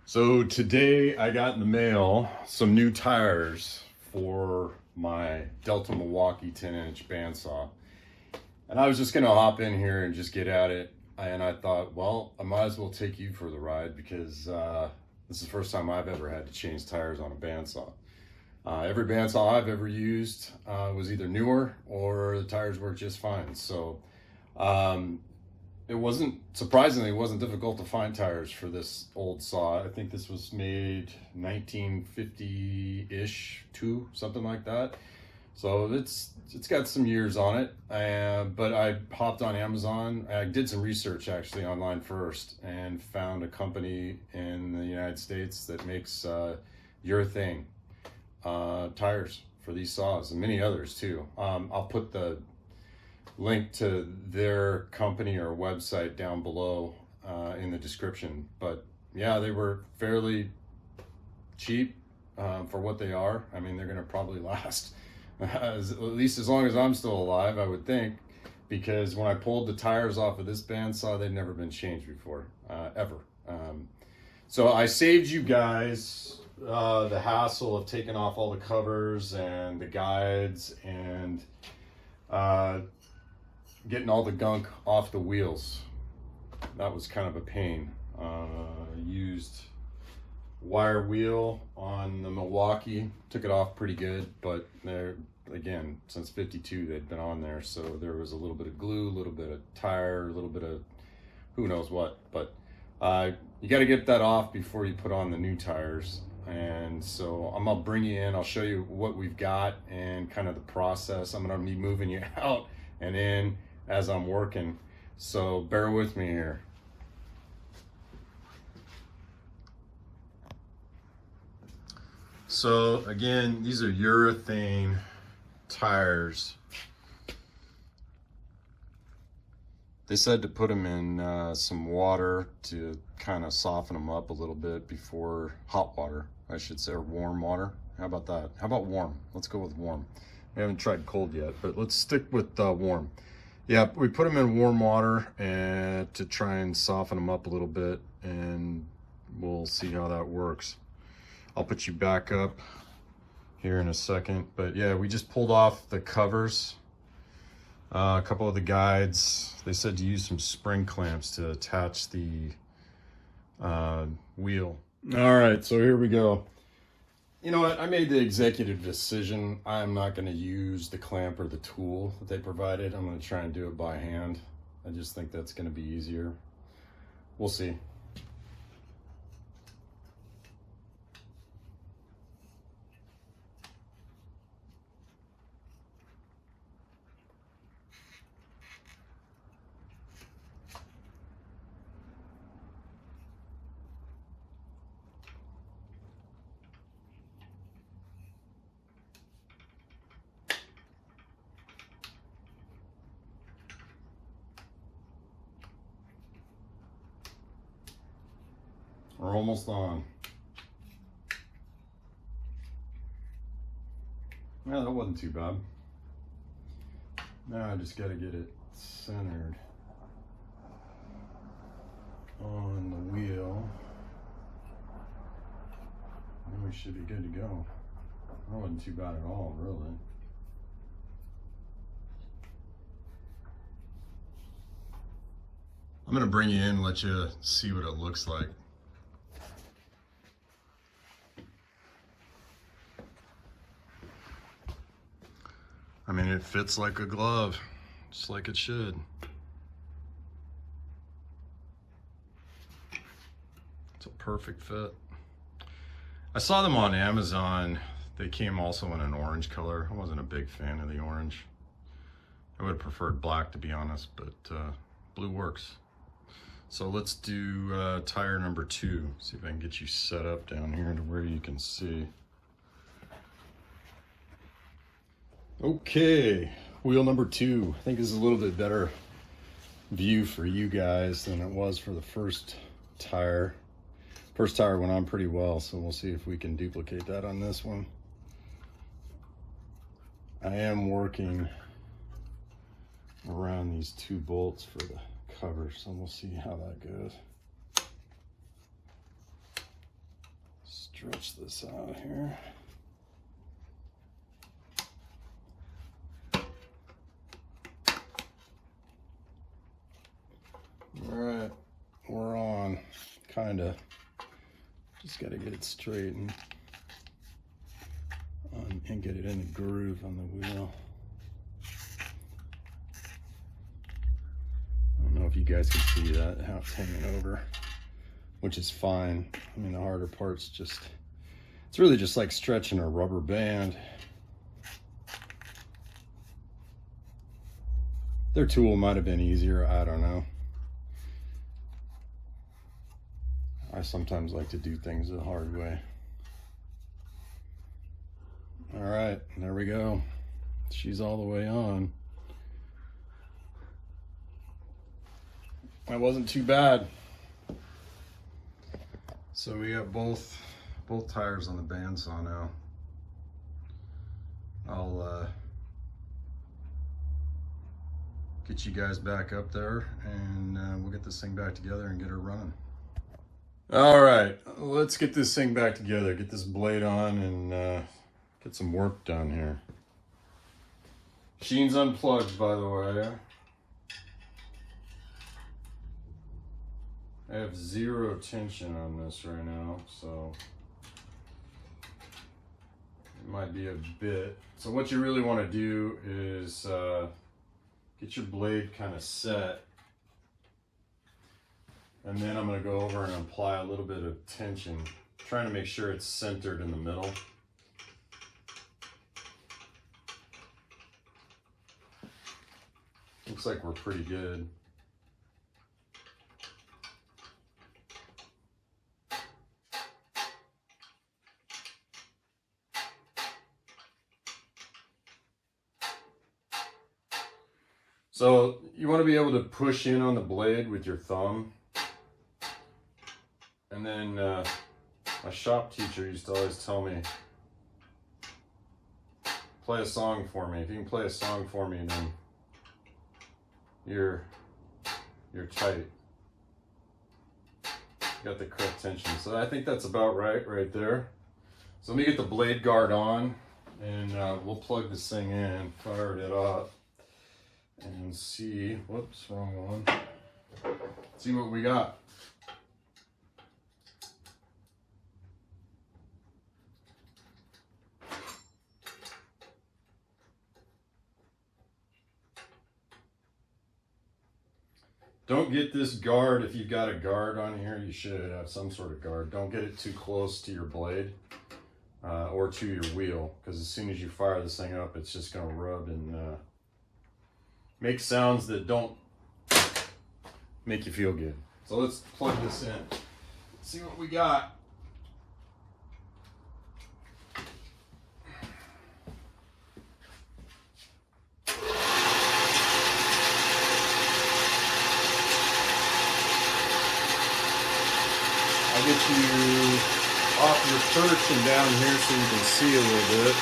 So today I got in the mail some new tires for my Delta-Milwaukee 10-inch bandsaw. And I was just gonna hop in here and just get at it. And I thought, well, I might as well take you for the ride because this is the first time I've ever had to change tires on a bandsaw. Every bandsaw I've ever used was either newer or the tires worked just fine. So it wasn't, surprisingly, it wasn't difficult to find tires for this old saw. I think this was made 1950-ish, something like that. So it's got some years on it. But I hopped on Amazon. I did some research actually online first and found a company in the United States that makes urethane tires for these saws and many others too. I'll put the link to their company or website down below in the description. But yeah, they were fairly cheap for what they are. I mean, they're gonna probably last at least as long as I'm still alive, I would think, because when I pulled the tires off of this bandsaw, they'd never been changed before, ever. So I saved you guys the hassle of taking off all the covers and the guides and getting all the gunk off the wheels. That was kind of a pain. Used wire wheel on the Milwaukee, took it off pretty good, but they're, again, since 52 they'd been on there, so there was a little bit of glue, a little bit of tire, a little bit of who knows what, but you got to get that off before you put on the new tires. And so I'm gonna bring you in, I'll show you what we've got and kind of the process. I'm gonna be moving you out and in as I'm working, so bear with me here. So again, these are urethane tires. They said to put them in some water to kind of soften them up a little bit before, hot water, I should say, or warm water. How about that? How about warm? Let's go with warm. I haven't tried cold yet, but let's stick with warm. Yeah, we put them in warm water and to try and soften them up a little bit, and we'll see how that works. I'll put you back up here in a second, but yeah, we just pulled off the covers, a couple of the guides. They said to use some spring clamps to attach the wheel. All right, so here we go. You know what, I made the executive decision. I'm not gonna use the clamp or the tool that they provided. I'm gonna try and do it by hand. I just think that's gonna be easier. We'll see. We're almost on. Yeah, that wasn't too bad. Now I just got to get it centered on the wheel. And we should be good to go. That wasn't too bad at all, really. I'm going to bring you in and let you see what it looks like. I mean, it fits like a glove, just like it should. It's a perfect fit. I saw them on Amazon. They came also in an orange color. I wasn't a big fan of the orange. I would have preferred black, to be honest, but blue works. So let's do tire number 2. See if I can get you set up down here to where you can see. Okay, wheel number 2. I think this is a little bit better view for you guys than it was for the first tire. First tire went on pretty well, so we'll see if we can duplicate that on this one. I am working around these 2 bolts for the cover, so we'll see how that goes. stretch this out here. All right, we're on. Kinda. Just gotta get it straight and get it in the groove on the wheel. I don't know if you guys can see that, how it's hanging over, which is fine. I mean, the harder part's just, it's really just like stretching a rubber band. Their tool might have been easier, I don't know. I sometimes like to do things the hard way. All right, there we go. She's all the way on. That wasn't too bad. So we got both tires on the bandsaw now. I'll get you guys back up there, and we'll get this thing back together and get her running. All right, let's get this thing back together, get this blade on, and get some work done here. Sheen's unplugged, by the way. I have 0 tension on this right now, so it might be a bit. So what you really want to do is get your blade kind of set. And then I'm going to go over and apply a little bit of tension, trying to make sure it's centered in the middle. Looks like we're pretty good. So you want to be able to push in on the blade with your thumb. And then my shop teacher used to always tell me, play a song for me. If you can play a song for me, then you're tight. You got the correct tension. So I think that's about right there. So let me get the blade guard on, and we'll plug this thing in, fire it up, and see, whoops, wrong one. See what we got. Don't get this guard. If you've got a guard on here, you should have some sort of guard. Don't get it too close to your blade or to your wheel, because as soon as you fire this thing up, it's just going to rub and make sounds that don't make you feel good. So let's plug this in. See what we got. I'll get you off your perch and down here so you can see a little bit.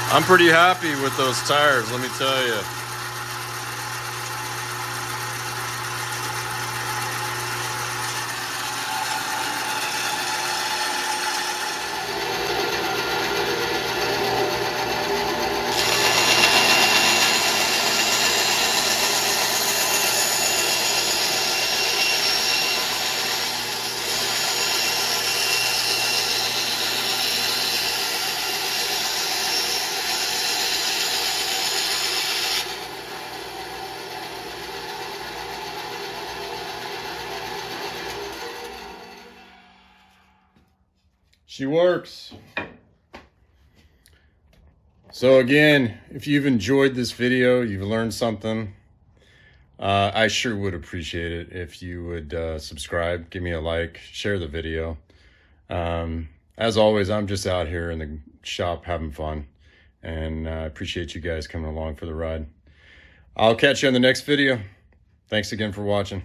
I'm pretty happy with those tires, let me tell you. She works. So again, if you've enjoyed this video, you've learned something, I sure would appreciate it if you would subscribe, give me a like, share the video. As always, I'm just out here in the shop having fun, and I appreciate you guys coming along for the ride. I'll catch you in the next video. Thanks again for watching.